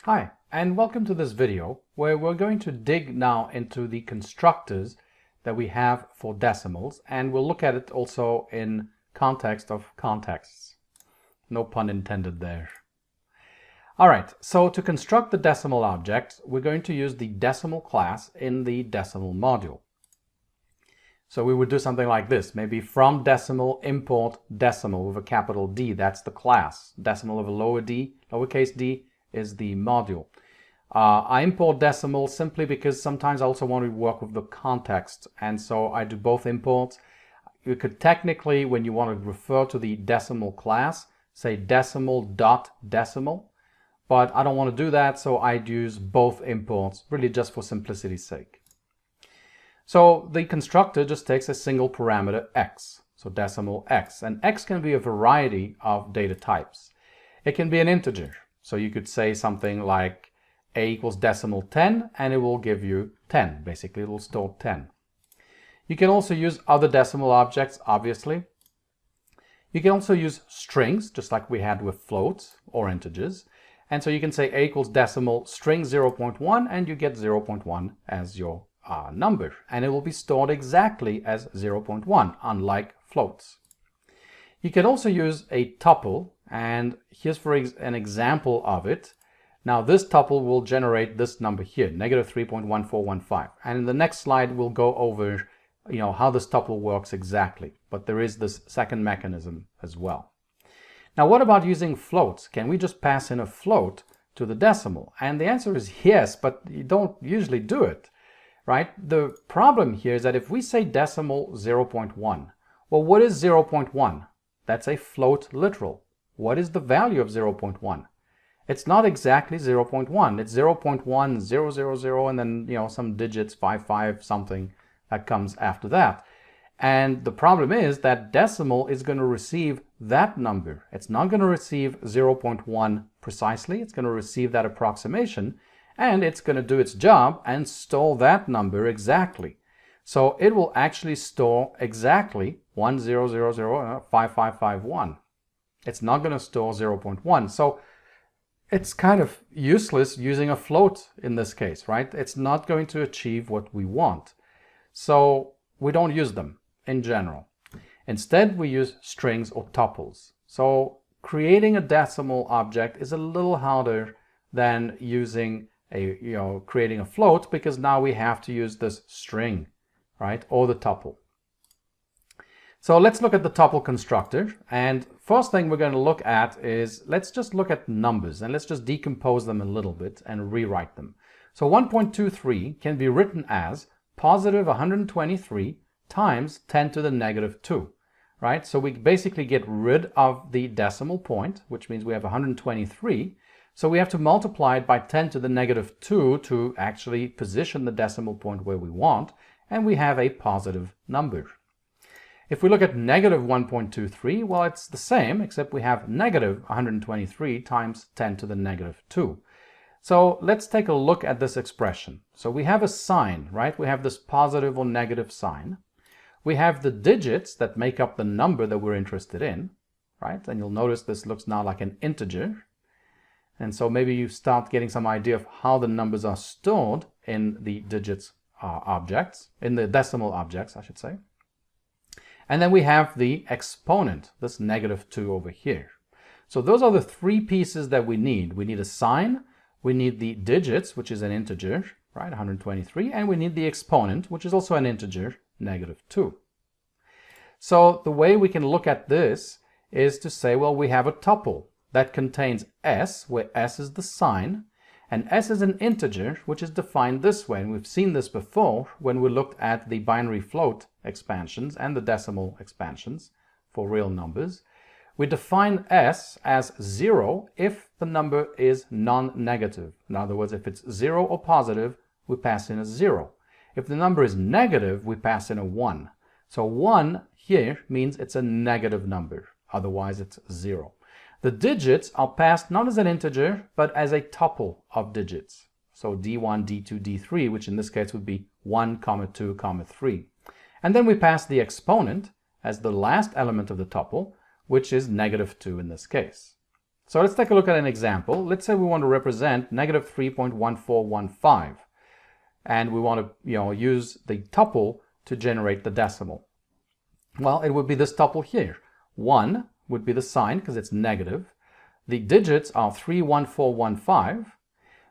Hi, and welcome to this video where we're going to dig now into the constructors that we have for decimals, and we'll look at it also in context of contexts. No pun intended there. Alright, so to construct the decimal object, we're going to use the decimal class in the decimal module. So we would do something like this, maybe from decimal import decimal with a capital D, that's the class. Decimal of a lowercase d is the module. I import decimal simply because sometimes I also want to work with the context, and so I do both imports. You could technically, when you want to refer to the decimal class, say decimal dot decimal, but I don't want to do that, so I'd use both imports, really just for simplicity's sake. So the constructor just takes a single parameter x, so decimal x, and x can be a variety of data types. It can be an integer, so you could say something like a equals decimal 10, and it will give you 10. Basically, it will store 10. You can also use other decimal objects, obviously. You can also use strings, just like we had with floats or integers. And so you can say a equals decimal string 0.1, and you get 0.1 as your number, and it will be stored exactly as 0.1, unlike floats. You can also use a tuple, and here's an example of it. Now this tuple will generate this number here, negative 3.1415, and in the next slide we'll go over how this tuple works exactly, but there is this second mechanism as well. Now what about using floats? Can we just pass in a float to the decimal? And the answer is yes, but you don't usually do it. Right? The problem here is that if we say decimal 0.1, well, what is 0.1? That's a float literal. What is the value of 0.1? It's not exactly 0.1. It's 0.1000 and then, some digits, 55 something that comes after that. And the problem is that decimal is going to receive that number. It's not going to receive 0.1 precisely. It's going to receive that approximation, and it's going to do its job and store that number exactly. So it will actually store exactly 10005551. It's not going to store 0.1. So it's kind of useless using a float in this case, right? It's not going to achieve what we want. So we don't use them in general. Instead, we use strings or tuples. So creating a decimal object is a little harder than using creating a float, because now we have to use this string, right, or the tuple. So let's look at the tuple constructor, and first thing we're going to look at is, let's just look at numbers, and let's just decompose them a little bit and rewrite them. So 1.23 can be written as positive 123 times 10 to the negative 2, right? So we basically get rid of the decimal point, which means we have 123. So we have to multiply it by 10 to the negative 2 to actually position the decimal point where we want, and we have a positive number. If we look at negative 1.23, well, it's the same, except we have negative 123 times 10 to the negative 2. So let's take a look at this expression. So we have a sign, right? We have this positive or negative sign. We have the digits that make up the number that we're interested in, right? And you'll notice this looks now like an integer. And so maybe you start getting some idea of how the numbers are stored in the digits objects, in the decimal objects, I should say. And then we have the exponent, this negative 2 over here. So those are the three pieces that we need. We need a sign, we need the digits, which is an integer, right, 123, and we need the exponent, which is also an integer, negative 2. So the way we can look at this is to say, well, we have a tuple that contains s, where s is the sign, and s is an integer, which is defined this way. And we've seen this before when we looked at the binary float expansions and the decimal expansions for real numbers. We define s as 0 if the number is non-negative. In other words, if it's 0 or positive, we pass in a 0. If the number is negative, we pass in a 1. So 1 here means it's a negative number. Otherwise, it's 0. The digits are passed not as an integer, but as a tuple of digits. So D1, D2, D3, which in this case would be 1, 2, 3. And then we pass the exponent as the last element of the tuple, which is negative 2 in this case. So let's take a look at an example. Let's say we want to represent negative 3.1415, and we want to use the tuple to generate the decimal. Well, it would be this tuple here. 1 would be the sign because it's negative. The digits are 31415.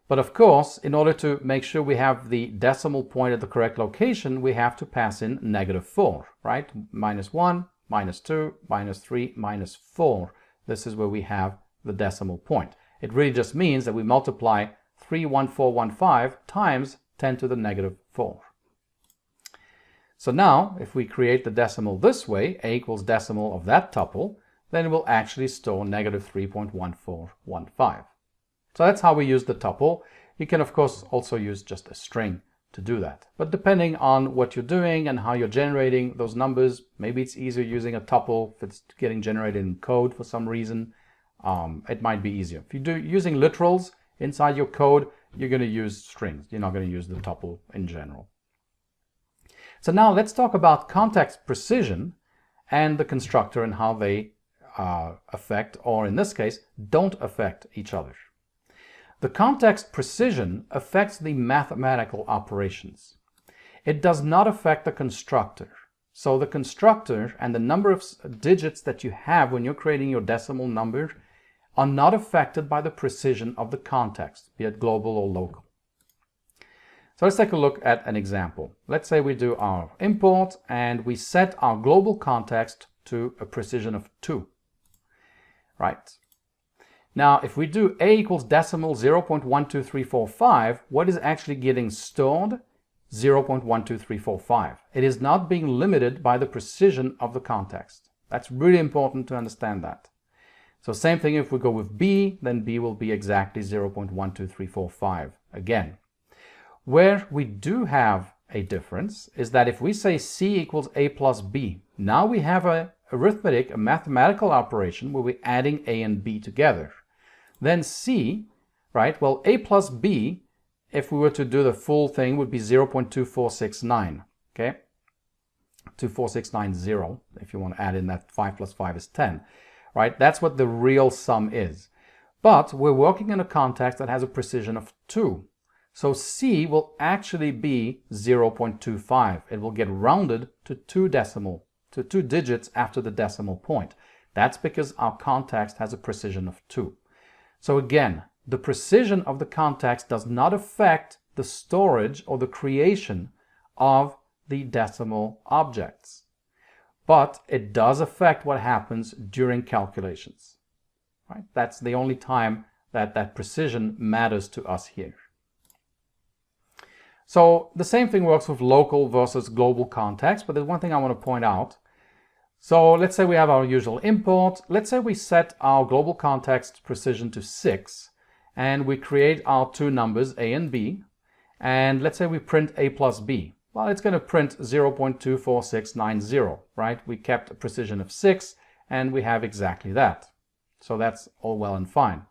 But of course, in order to make sure we have the decimal point at the correct location, we have to pass in -4, right? -1, -2, -3, -4. This is where we have the decimal point. It really just means that we multiply 31415 times 10 to the -4. So now, if we create the decimal this way, a equals decimal of that tuple, then it will actually store -3.1415. So that's how we use the tuple. You can of course also use just a string to do that. But depending on what you're doing and how you're generating those numbers, maybe it's easier using a tuple. If it's getting generated in code for some reason, it might be easier. If you're using literals inside your code, you're going to use strings. You're not going to use the tuple in general. So now let's talk about context precision and the constructor and how they affect, or in this case, don't affect each other. The context precision affects the mathematical operations. It does not affect the constructor. So the constructor and the number of digits that you have when you're creating your decimal number are not affected by the precision of the context, be it global or local. So let's take a look at an example. Let's say we do our import and we set our global context to a precision of 2. Right? Now, if we do a equals decimal 0.12345, what is actually getting stored? 0.12345. It is not being limited by the precision of the context. That's really important to understand that. So same thing if we go with b, then b will be exactly 0.12345 again. Where we do have a difference is that if we say c equals a plus b, now we have a mathematical operation where we're adding a and b together. Then c, right, well, a plus b, if we were to do the full thing, would be 0.2469, okay? 24690, if you want to add in that 5 plus 5 is 10, right? That's what the real sum is. But we're working in a context that has a precision of 2. So c will actually be 0.25. It will get rounded to 2 digits after the decimal point. That's because our context has a precision of 2. So again, the precision of the context does not affect the storage or the creation of the decimal objects, but it does affect what happens during calculations. Right? That's the only time that that precision matters to us here. So the same thing works with local versus global context, but there's one thing I want to point out. So let's say we have our usual import. Let's say we set our global context precision to 6 and we create our two numbers a and b, and let's say we print a plus b. Well, it's going to print 0.24690, right? We kept a precision of 6 and we have exactly that. So that's all well and fine.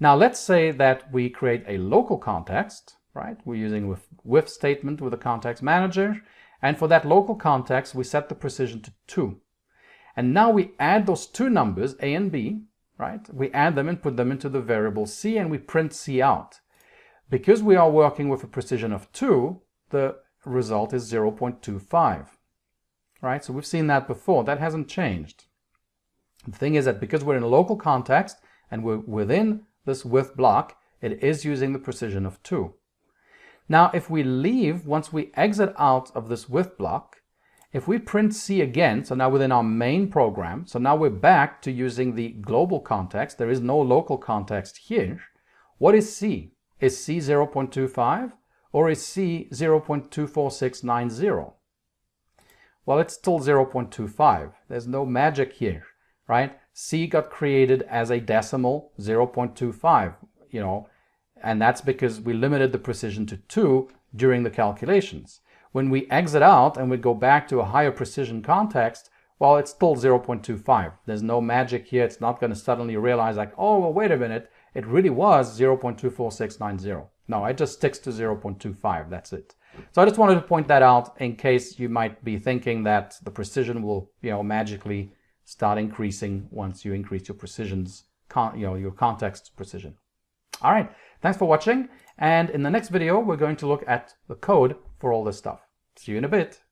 Now let's say that we create a local context, right? We're using with statement with a context manager. And for that local context, we set the precision to 2. And now we add those two numbers, a and b, right? We add them and put them into the variable c, and we print c out. Because we are working with a precision of 2, the result is 0.25, right? So we've seen that before. That hasn't changed. The thing is that because we're in a local context and we're within this with block, it is using the precision of 2. Now, if we leave, once we exit out of this with block, if we print c again, so now within our main program, so now we're back to using the global context. There is no local context here. What is c? Is c 0.25 or is c 0.24690? Well, it's still 0.25. There's no magic here, right? C got created as a decimal 0.25, and that's because we limited the precision to 2 during the calculations. When we exit out and we go back to a higher precision context, well, it's still 0.25. There's no magic here. It's not going to suddenly realize like, oh, well, wait a minute. It really was 0.24690. No, it just sticks to 0.25. That's it. So I just wanted to point that out in case you might be thinking that the precision will, magically start increasing once you increase your precisions your context precision. All right, thanks for watching. And in the next video, we're going to look at the code for all this stuff. See you in a bit.